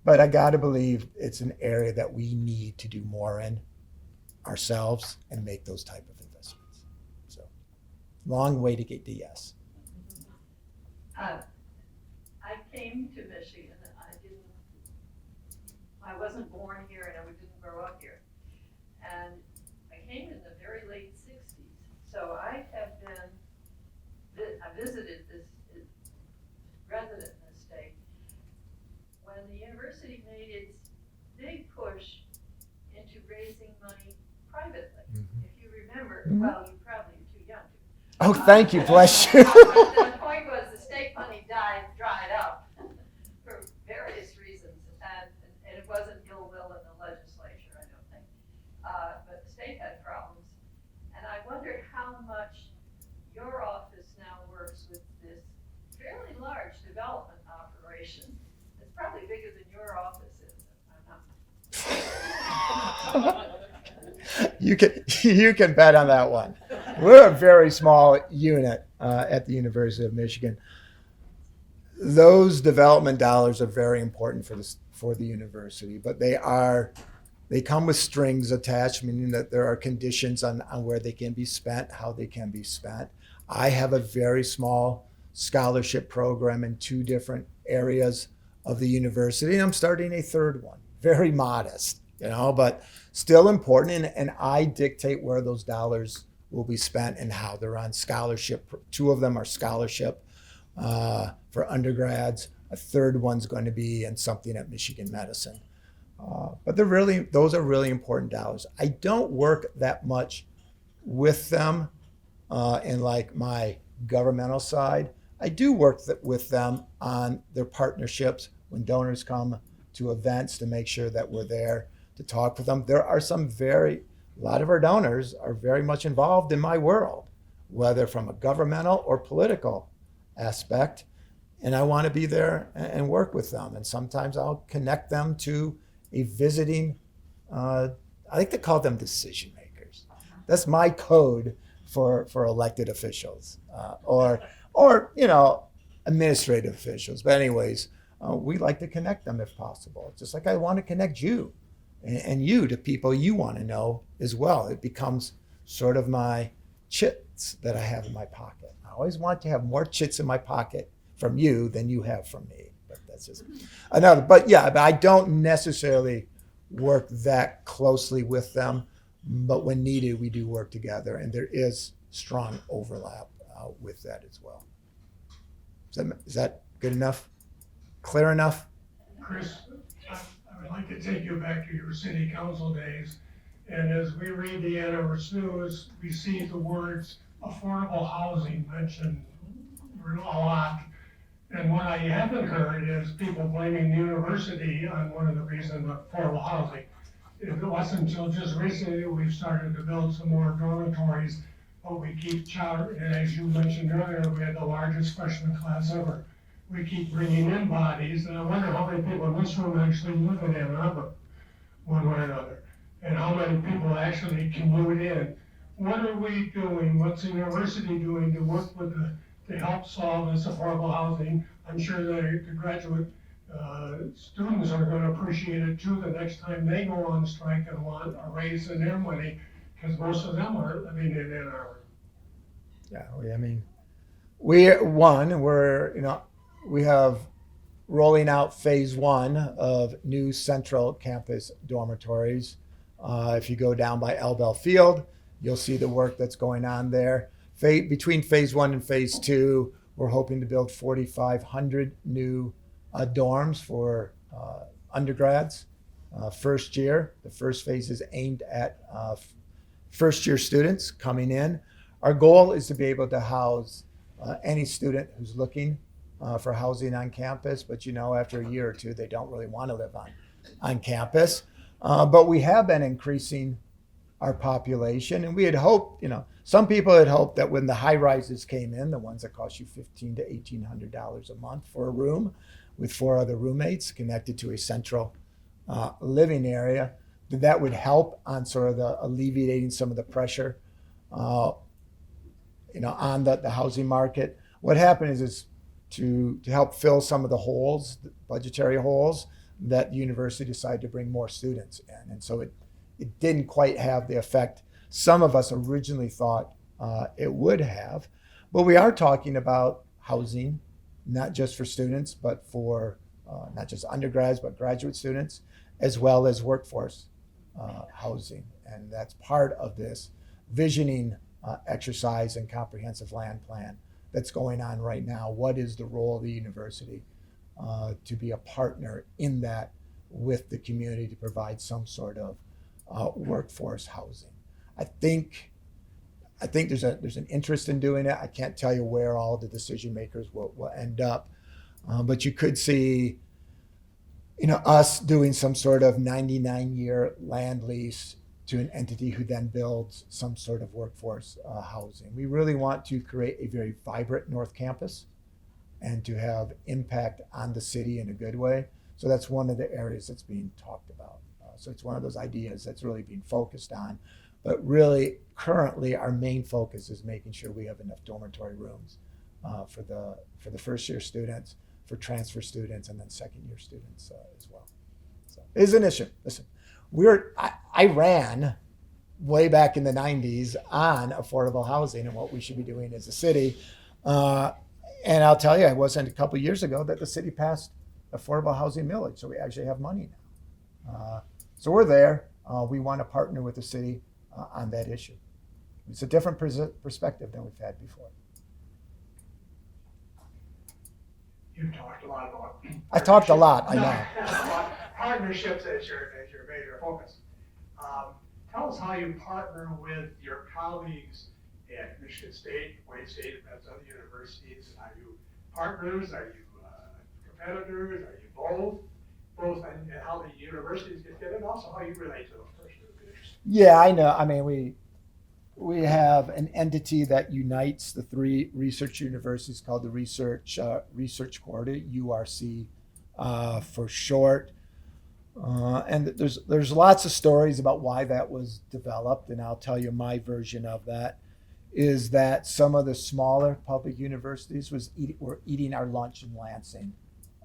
But I got to believe it's an area that we need to do more in ourselves and make those type of investments. So, long way to get to yes. I came to Michigan. I wasn't born here and I didn't grow up here. And I came in the very late 60s. So I visited this resident in the state when the university made its big push into raising money privately. Mm-hmm. If you remember, Mm-hmm. well, you probably are too young to. Oh, thank you, bless you. The point was the state money dried up for various reasons, and it wasn't ill will in the legislature, I don't think. But the state had problems, and I wondered how much your office now works with this fairly large development operation. It's probably bigger than your office is. I'm not. You can bet on that one. We're a very small unit at the University of Michigan. Those development dollars are very important for the university, but they come with strings attached, meaning that there are conditions on where they can be spent, how they can be spent. I have a very small scholarship program in 2 different areas of the university, and I'm starting a 3rd one. Very modest, but still important. And I dictate where those dollars will be spent and how they're on scholarship. 2 of them are scholarship for undergrads. A 3rd one's going to be in something at Michigan Medicine. But those are really important dollars. I don't work that much with them in like my governmental side. I do work with them on their partnerships when donors come to events to make sure that we're there to talk with them. There are a lot of our donors are very much involved in my world, whether from a governmental or political aspect. And I want to be there and work with them. And sometimes I'll connect them to a visiting, I like to call them decision makers. That's my code for elected officials or administrative officials. But anyways, we like to connect them if possible. Just like I want to connect you and you to people you want to know as well. It becomes sort of my chits that I have in my pocket. I always want to have more chits in my pocket from you than you have from me. But that's just another. But I don't necessarily work that closely with them. But when needed, we do work together, and there is strong overlap with that as well. Is that good enough? Clear enough? Chris, I would like to take you back to your city council days. And as we read the Ann Arbor News, we see the words affordable housing mentioned a lot. And what I haven't heard is people blaming the university on one of the reasons of affordable housing. It wasn't until just recently we've started to build some more dormitories, but we keep and as you mentioned earlier, we had the largest freshman class ever. We keep bringing in bodies, and I wonder how many people in this room actually live in Ann Arbor, one way or another, and how many people actually commute in. What are we doing? What's the university doing to work with to help solve this affordable housing? I'm sure the graduate students are going to appreciate it too the next time they go on strike and want a raise in their money, because most of them are living in Ann Arbor. Yeah, we have rolling out phase 1 of new central campus dormitories. If you go down by Elbel Field, you'll see the work that's going on there. Between phase 1 and phase 2, we're hoping to build 4,500 new dorms for undergrads. First year, the first phase is aimed at first year students coming in. Our goal is to be able to house any student who's looking for housing on campus, but after a year or 2, they don't really want to live on campus. But we have been increasing our population. And we had hoped, some people had hoped that when the high rises came in, the ones that cost you $1,500 to $1,800 a month for a room with 4 other roommates connected to a central living area, that would help on sort of the alleviating some of the pressure, on the housing market. What happened is to help fill some of the holes, the budgetary holes, that the university decided to bring more students in. And so it didn't quite have the effect some of us originally thought it would have. But we are talking about housing, not just for students, but for not just undergrads, but graduate students, as well as workforce housing. And that's part of this visioning exercise and comprehensive land plan that's going on right now. What is the role of the university to be a partner in that with the community to provide some sort of workforce housing? I think there's an interest in doing it. I can't tell you where all the decision makers will end up, but you could see, us doing some sort of 99-year land lease to an entity who then builds some sort of workforce housing. We really want to create a very vibrant North Campus and to have impact on the city in a good way. So that's one of the areas that's being talked about. So it's one of those ideas that's really being focused on. But really, currently, our main focus is making sure we have enough dormitory rooms for the first-year students, for transfer students, and then second-year students as well. So it is an issue. Listen, I ran way back in the 90s on affordable housing and what we should be doing as a city. And I'll tell you, it wasn't a couple of years ago that the city passed affordable housing millage, so we actually have money now. So we're there. We want to partner with the city on that issue. It's a different perspective than we've had before. You've talked a lot about. I talked a lot, I know. Partnerships as your major focus. Tell us how you partner with your colleagues at Michigan State, Wayne State, and other universities. Are you partners? Are you competitors? Are you both? And how the universities get together, and also how you relate to those first years. Yeah, I know. I mean, we have an entity that unites the 3 research universities called the Research Coordinator, URC for short. And there's lots of stories about why that was developed, and I'll tell you my version of that is that some of the smaller public universities were eating our lunch in Lansing,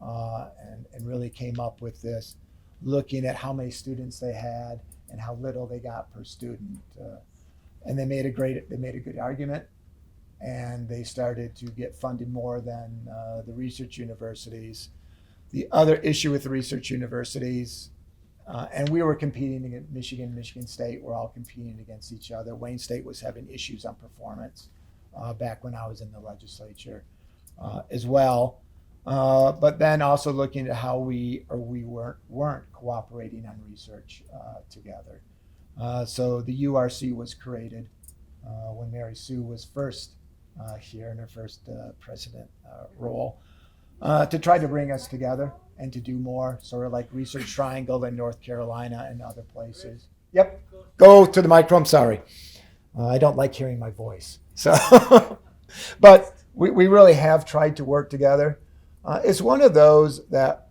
and really came up with this, looking at how many students they had and how little they got per student. And they made a good argument, and they started to get funded more than the research universities. The other issue with the research universities, and we were competing against Michigan State, we're all competing against each other. Wayne State was having issues on performance back when I was in the legislature as well. But then also looking at how we weren't cooperating on research together. So the URC was created when Mary Sue was first here in her first president role to try to bring us together and to do more, sort of like Research Triangle in North Carolina and other places. Yep, go to the microphone, sorry. I don't like hearing my voice. So, but we really have tried to work together. It's one of those that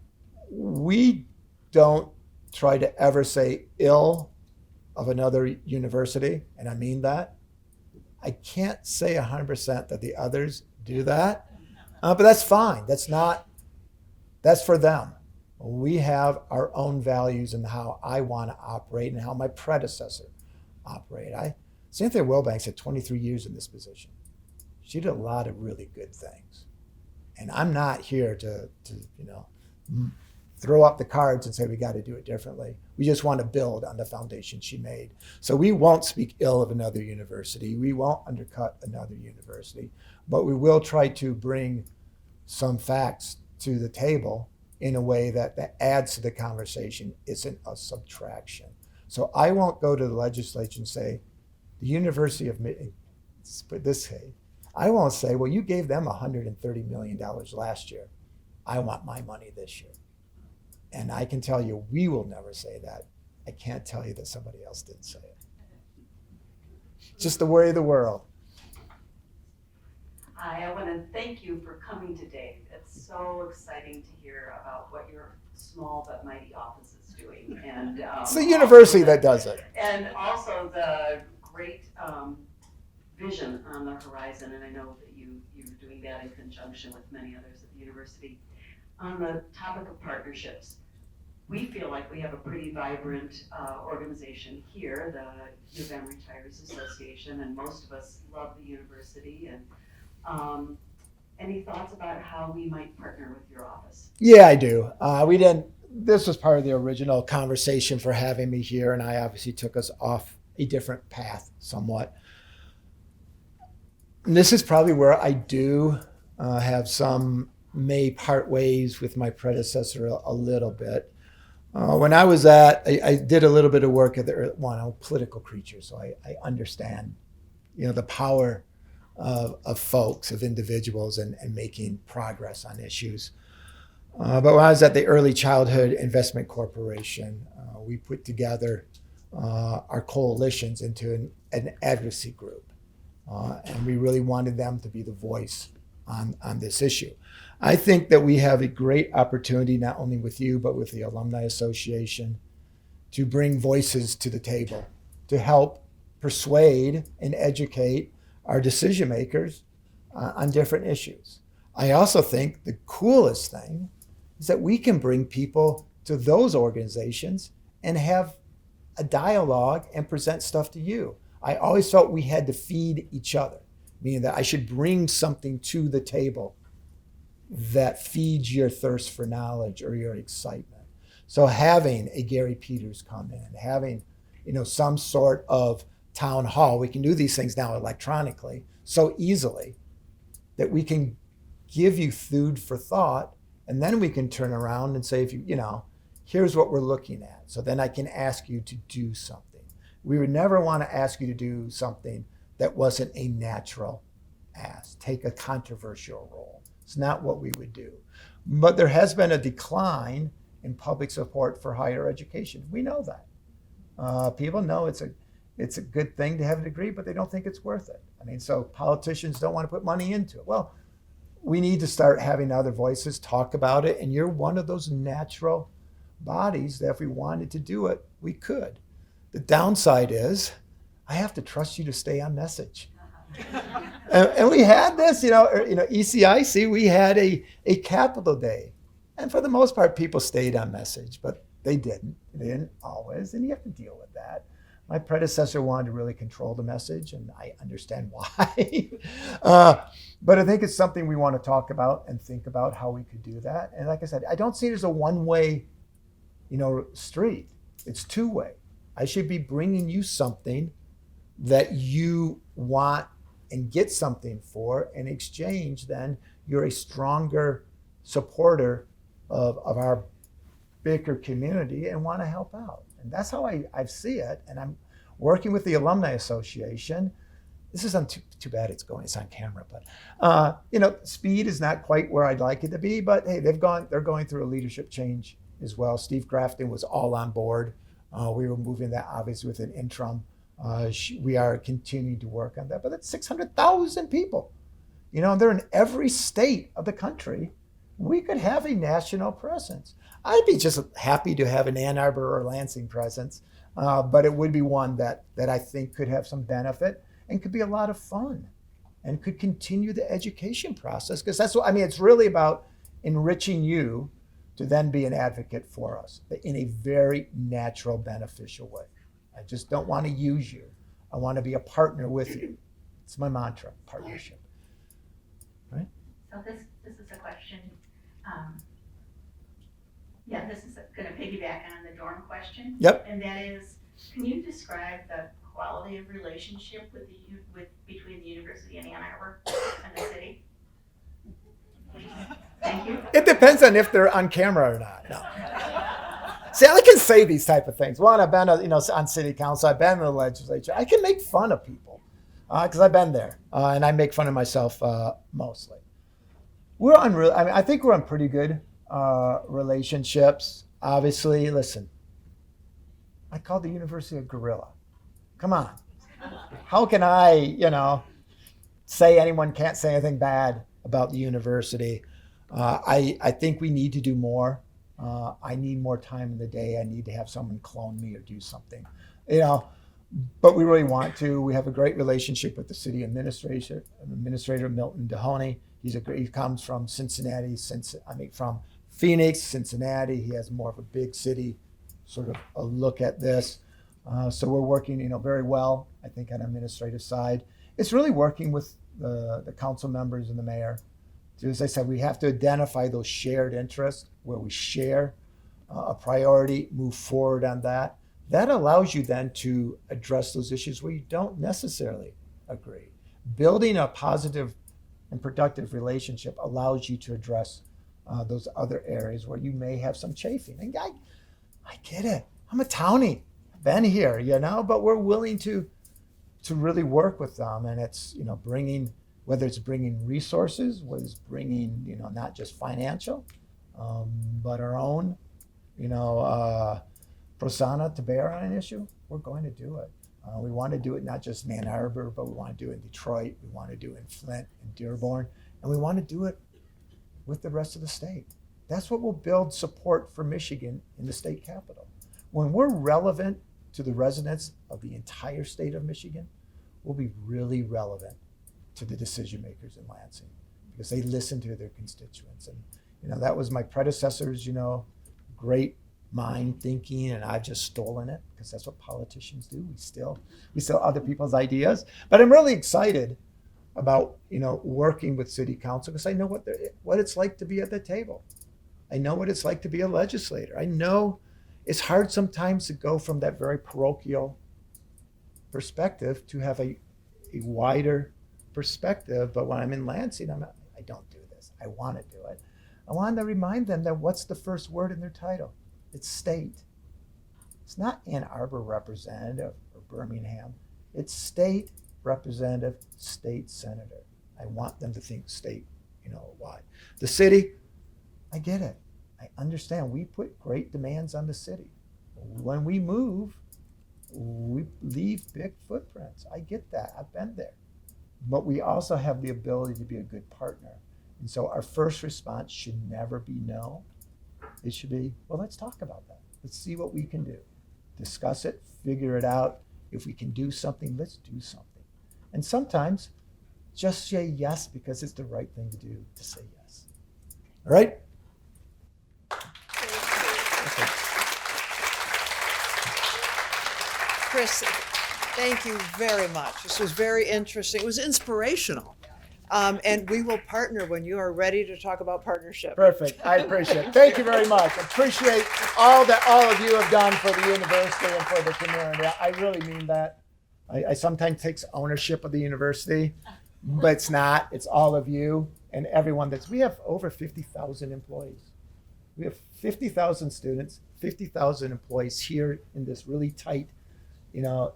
we don't try to ever say ill of another university, and I mean that. I can't say 100% that the others do that, but that's fine. That's for them. We have our own values and how I want to operate and how my predecessor operated. Cynthia Wilbanks had 23 years in this position. She did a lot of really good things. And I'm not here to throw up the cards and say we got to do it differently. We just want to build on the foundation she made. So we won't speak ill of another university. We won't undercut another university, but we will try to bring some facts to the table in a way that adds to the conversation, isn't a subtraction. So I won't go to the legislature and say, the University of Michigan, put this way, I won't say, well, you gave them $130 million last year. I want my money this year. And I can tell you, we will never say that. I can't tell you that somebody else didn't say it. Just the way of the world. Hi, I want to thank you for coming today. It's so exciting to hear about what your small but mighty office is doing. And It's the university that does it. And also the great vision on the horizon. And I know that you're doing that in conjunction with many others at the university. On the topic of partnerships, we feel like we have a pretty vibrant organization here, the U of M Retirees Association, and most of us love the university. And any thoughts about how we might partner with your office? Yeah, I do. This was part of the original conversation for having me here, and I obviously took us off a different path somewhat. And this is probably where I do may part ways with my predecessor a little bit. When I was I did a little bit of work I'm a political creature, so I understand, the power of folks, of individuals, and making progress on issues. But when I was at the Early Childhood Investment Corporation, we put together our coalitions into an advocacy group. And we really wanted them to be the voice on this issue. I think that we have a great opportunity, not only with you, but with the Alumni Association, to bring voices to the table, to help persuade and educate our decision makers on different issues. I also think the coolest thing is that we can bring people to those organizations and have a dialogue and present stuff to you. I always felt we had to feed each other, meaning that I should bring something to the table that feeds your thirst for knowledge or your excitement. So having a Gary Peters come in, having some sort of town hall, we can do these things now electronically so easily that we can give you food for thought, and then we can turn around and say, here's what we're looking at. So then I can ask you to do something. We would never want to ask you to do something that wasn't a natural ask, take a controversial role. It's not what we would do. But there has been a decline in public support for higher education. We know that. People know it's a good thing to have a degree, but they don't think it's worth it. So politicians don't want to put money into it. Well, we need to start having other voices talk about it, and you're one of those natural bodies that if we wanted to do it, we could. The downside is I have to trust you to stay on message. And we had this, ECIC, we had a Capitol Day. And for the most part, people stayed on message, but they didn't. They didn't always, and you have to deal with that. My predecessor wanted to really control the message, and I understand why. But I think it's something we want to talk about and think about how we could do that. And like I said, I don't see it as a one-way, street. It's two-way. I should be bringing you something that you want and get something for. In exchange, then you're a stronger supporter of our bigger community and want to help out. And that's how I see it. And I'm working with the Alumni Association. This is too bad it's on camera, but speed is not quite where I'd like it to be, but hey, they're going through a leadership change as well. Steve Grafton was all on board. We were moving that obviously with an interim. We are continuing to work on that, but that's 600,000 people. They're in every state of the country. We could have a national presence. I'd be just happy to have an Ann Arbor or Lansing presence, but it would be one that I think could have some benefit and could be a lot of fun and could continue the education process, because that's what, it's really about enriching you to then be an advocate for us in a very natural, beneficial way. I just don't want to use you. I want to be a partner with you. It's my mantra, partnership. Right? So this is a question. This is going to piggyback on the dorm question. Yep. And that is, can you describe the quality of relationship between the university and Ann Arbor and the city? Thank you. It depends on if they're on camera or not. No. See, I can say these type of things. One, I've been, on city council. I've been in the legislature. I can make fun of people because I've been there, and I make fun of myself mostly. I think we're on pretty good relationships. Obviously, listen. I called the university a gorilla. Come on. how can I, say anyone can't say anything bad about the university? I think we need to do more. I need more time in the day. I need to have someone clone me or do something, but we really want to. We have a great relationship with the city administrator Milton Dehoney. He comes from Cincinnati, from Phoenix, Cincinnati. He has more of a big city sort of a look at this. So we're working, very well, I think, on the administrative side. It's really working with the council members and the mayor. As I said, we have to identify those shared interests where we share a priority, move forward on that. That allows you then to address those issues where you don't necessarily agree. Building a positive and productive relationship allows you to address those other areas where you may have some chafing. And I get it. I'm a townie. I've been here, but we're willing to really work with them. And it's, whether it's bringing resources, whether it's bringing, not just financial, but our own, persona to bear on an issue, we're going to do it. We want to do it not just in Ann Arbor, but we want to do it in Detroit. We want to do it in Flint and Dearborn. And we want to do it with the rest of the state. That's what will build support for Michigan in the state capital. When we're relevant to the residents of the entire state of Michigan, we'll be really relevant to the decision makers in Lansing because they listen to their constituents. And, that was my predecessor's, great mind thinking, and I've just stolen it because that's what politicians do. We steal other people's ideas. But I'm really excited about, working with city council because I know what it's like to be at the table. I know what it's like to be a legislator. I know it's hard sometimes to go from that very parochial perspective to have a wider perspective. But when I'm in Lansing, I don't do this. I want to do it. I want to remind them that what's the first word in their title? It's state. It's not Ann Arbor representative or Birmingham. It's state representative, state senator. I want them to think state, wide. The city, I get it. I understand. We put great demands on the city. When we move, we leave big footprints. I get that. I've been there. But we also have the ability to be a good partner. And so our first response should never be no. It should be, well, let's talk about that. Let's see what we can do. Discuss it, figure it out. If we can do something, let's do something. And sometimes just say yes because it's the right thing to do to say yes. All right? Chris, thank you very much. This was very interesting. It was inspirational. And we will partner when you are ready to talk about partnership. Perfect. I appreciate it. Thank you very much. Appreciate all that all of you have done for the university and for the community. I really mean that. I sometimes take ownership of the university, but it's not. It's all of you and everyone we have over 50,000 employees. We have 50,000 students, 50,000 employees here in this really tight,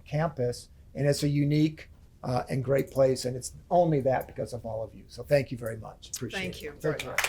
campus. And it's a unique and great place. And it's only that because of all of you. So thank you very much. Appreciate it. Thank you very much.